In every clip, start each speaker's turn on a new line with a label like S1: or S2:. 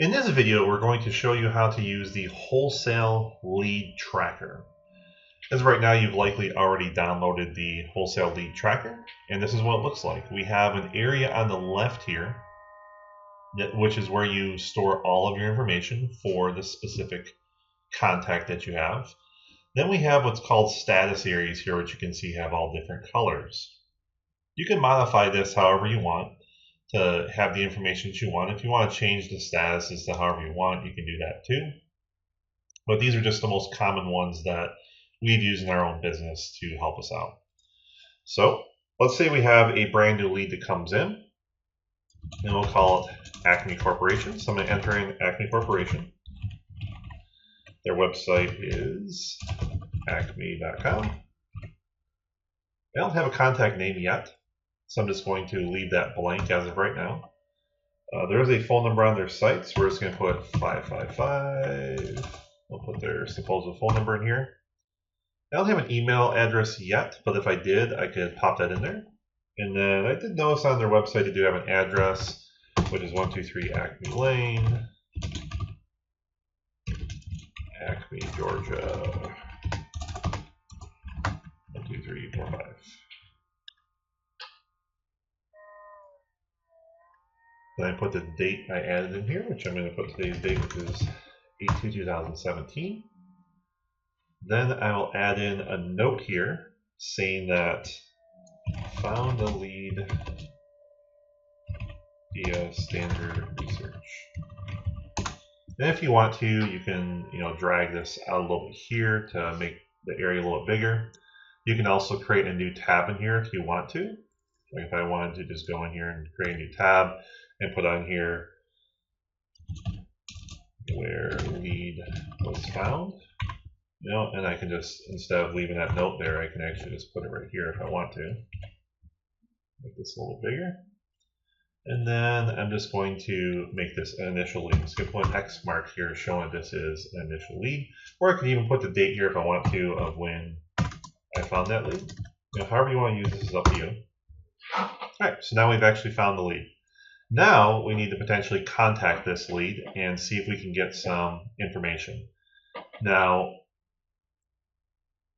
S1: In this video, we're going to show you how to use the Wholesale Lead Tracker. As of right now, you've likely already downloaded the Wholesale Lead Tracker, and this is what it looks like. We have an area on the left here, which is where you store all of your information for the specific contact that you have. Then we have what's called status areas here, which you can see have all different colors. You can modify this however you want to have the information that you want. If you want to change the statuses to however you want, you can do that too. But these are just the most common ones that we've used in our own business to help us out. So let's say we have a brand new lead that comes in, and we'll call it Acme Corporation. So I'm going to enter in Acme Corporation. Their website is acme.com. They don't have a contact name yet, so I'm just going to leave that blank as of right now. There is a phone number on their site, so we're just going to put 555. We'll put their supposed phone number in here. I don't have an email address yet, but if I did, I could pop that in there. And then I did notice on their website they do have an address, which is 123 Acme Lane, Acme, Georgia, 12345. Then I put the date I added in here, which I'm going to put today's date, which is 8/2/2017. Then I will add in a note here saying that found a lead via standard research. And if you want to, you can drag this out a little bit here to make the area a little bit bigger. You can also create a new tab in here if you want to. Like if I wanted to just go in here and create a new tab and put on here where lead was found. And I can just, instead of leaving that note there, I can actually just put it right here if I want to. Make this a little bigger. And then I'm just going to make this an initial lead. I'm just going to put an X mark here showing this is an initial lead. Or I can even put the date here if I want to of when I found that lead. However you want to use this is up to you. Alright, so now we've actually found the lead. Now we need to potentially contact this lead and see if we can get some information. Now,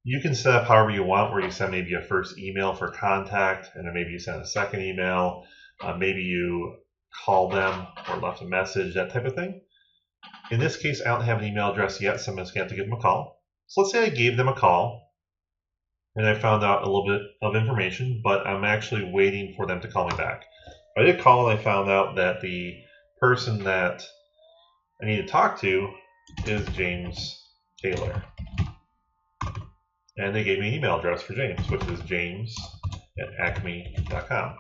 S1: you can set up however you want, where you send maybe a first email for contact, and then maybe you send a second email, maybe you call them or left a message, that type of thing. In this case, I don't have an email address yet, so I'm just going to have to give them a call. So let's say I gave them a call, and I found out a little bit of information, but I'm actually waiting for them to call me back. I did call and I found out that the person that I need to talk to is James Taylor. And they gave me an email address for James, which is james@acme.com.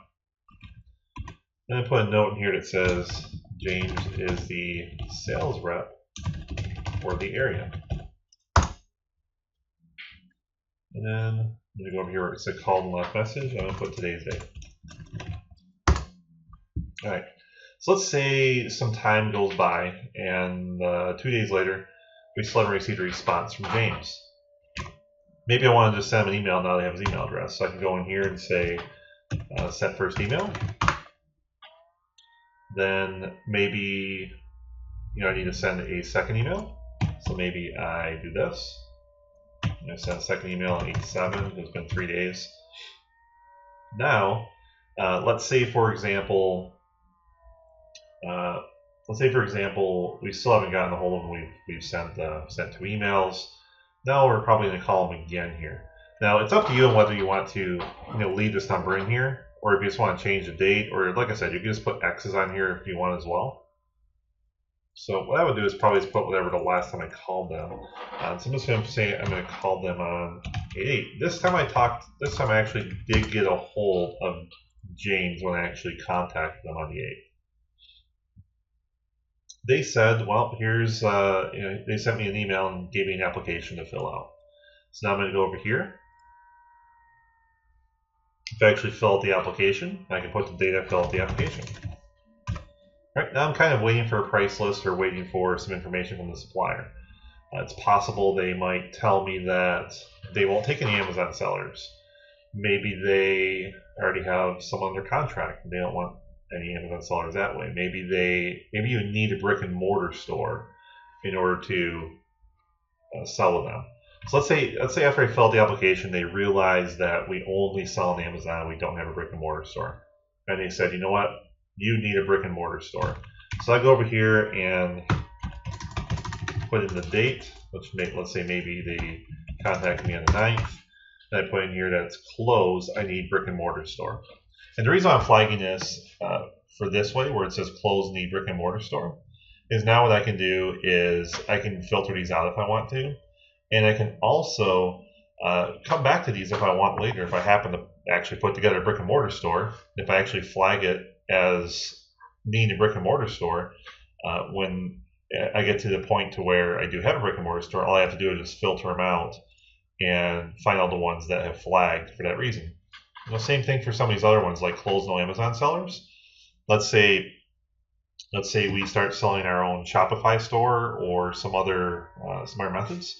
S1: And I put a note in here that says James is the sales rep for the area. And then I'm going to go over here where it said called and left message. I'm going to put today's date. Alright, so let's say some time goes by and 2 days later we still haven't received a response from James. Maybe I want to just send him an email now that I have his email address. So I can go in here and say send first email. Then maybe I need to send a second email. So maybe I do this. I send a second email on 8/7. It's been 3 days. Now, let's say for example, we still haven't gotten a hold of him. We've sent 2 emails. Now we're probably going to call him again here. Now it's up to you on whether you want to leave this number in here, or if you just want to change the date, or like I said, you can just put X's on here if you want as well. So what I would do is probably just put whatever the last time I called them. So I'm just going to say I'm going to call them on 8/8. This time I actually did get a hold of James when I actually contacted them on the 8th. They said, well, here's, they sent me an email and gave me an application to fill out. So now I'm going to go over here. If I actually fill out the application, I can put the date I fill out the application. Right now I'm kind of waiting for a price list or waiting for some information from the supplier. It's possible they might tell me that they won't take any Amazon sellers. Maybe they already have someone under contract and they don't want any Amazon sellers that way. Maybe you need a brick and mortar store in order to sell with them. So let's say after I fill out the application, they realize that we only sell on Amazon. We don't have a brick and mortar store, and they said, you know what, you need a brick and mortar store. So I go over here and put in the date. Let's say maybe they contact me on the 9th. And I put in here that it's closed. I need brick and mortar store. And the reason I'm flagging this for this way, where it says closed, need brick and mortar store, is now what I can do is I can filter these out if I want to. And I can also come back to these if I want later. If I happen to actually put together a brick and mortar store, if I actually flag it as needing a brick and mortar store, when I get to the point to where I do have a brick and mortar store, all I have to do is just filter them out and find all the ones that have flagged for that reason. The same thing for some of these other ones, like closed no Amazon sellers. Let's say we start selling our own Shopify store or some other methods.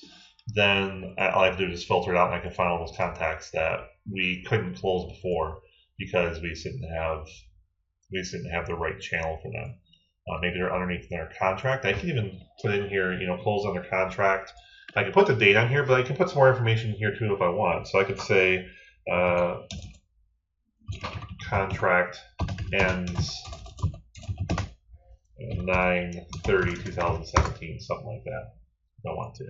S1: Then all I have to do is filter it out, and I can find all those contacts that we couldn't close before because we didn't have the right channel for them. Maybe they're underneath their contract. I can even put in here, close under contract. I can put the date on here, but I can put some more information here too if I want. So I could say contract ends 9/30/2017, something like that, if I want to.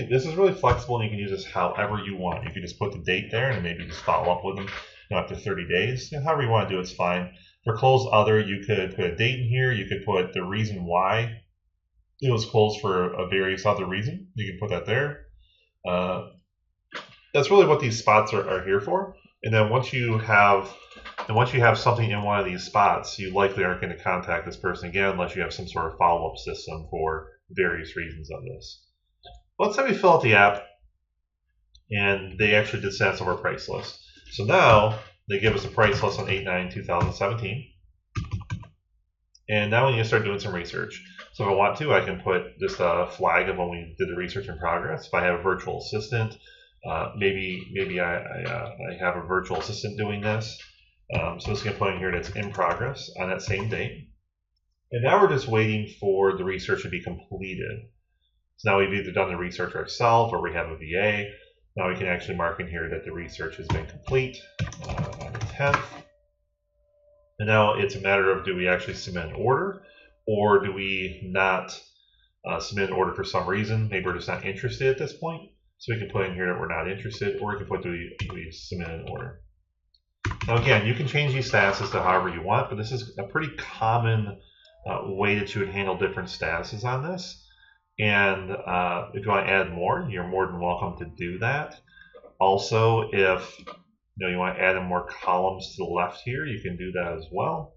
S1: This is really flexible, and you can use this however you want. You can just put the date there and maybe just follow up with them after 30 days. However you want to do it's fine. For closed other, you could put a date in here. You could put the reason why it was closed for a various other reason. You can put that there. That's really what these spots are here for. And then once you have something in one of these spots, you likely aren't going to contact this person again unless you have some sort of follow-up system for various reasons of this. Let's say we fill out the app, and they actually did send us over a price list. So now they give us a price list on 8/9/2017. And now we need to start doing some research. So if I want to, I can put just a flag of when we did the research in progress. If I have a virtual assistant, maybe I have a virtual assistant doing this. So this is going to put in here that's in progress on that same date. And now we're just waiting for the research to be completed. So now we've either done the research ourselves or we have a VA. Now we can actually mark in here that the research has been complete on the 10th. And now it's a matter of, do we actually submit an order, or do we not submit an order for some reason? Maybe we're just not interested at this point. So we can put in here that we're not interested, or we can put, do we submit an order? Now again, you can change these statuses to however you want, but this is a pretty common way that you would handle different statuses on this. And if you want to add more, you're more than welcome to do that. Also, if you want to add in more columns to the left here, you can do that as well.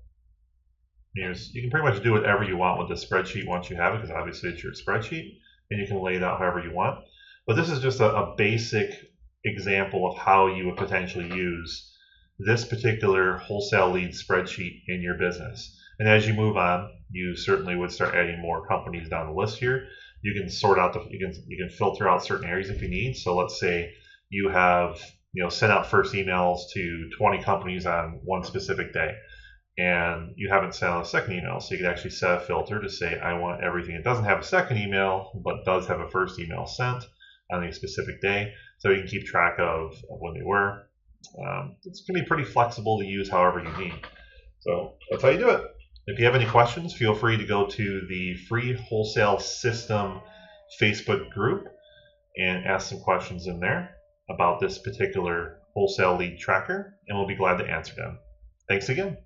S1: You can pretty much do whatever you want with the spreadsheet once you have it, because obviously it's your spreadsheet, and you can lay it out however you want. But this is just a basic example of how you would potentially use this particular wholesale lead spreadsheet in your business. And as you move on, you certainly would start adding more companies down the list here. You can sort out you can filter out certain areas if you need. So let's say you have sent out first emails to 20 companies on one specific day, and you haven't sent out a second email. So you can actually set a filter to say, I want everything that doesn't have a second email but does have a first email sent on a specific day, so you can keep track of when they were. It's going to be pretty flexible to use however you need. So that's how you do it. If you have any questions, feel free to go to the Free Wholesale System Facebook group and ask some questions in there about this particular wholesale lead tracker, and we'll be glad to answer them. Thanks again.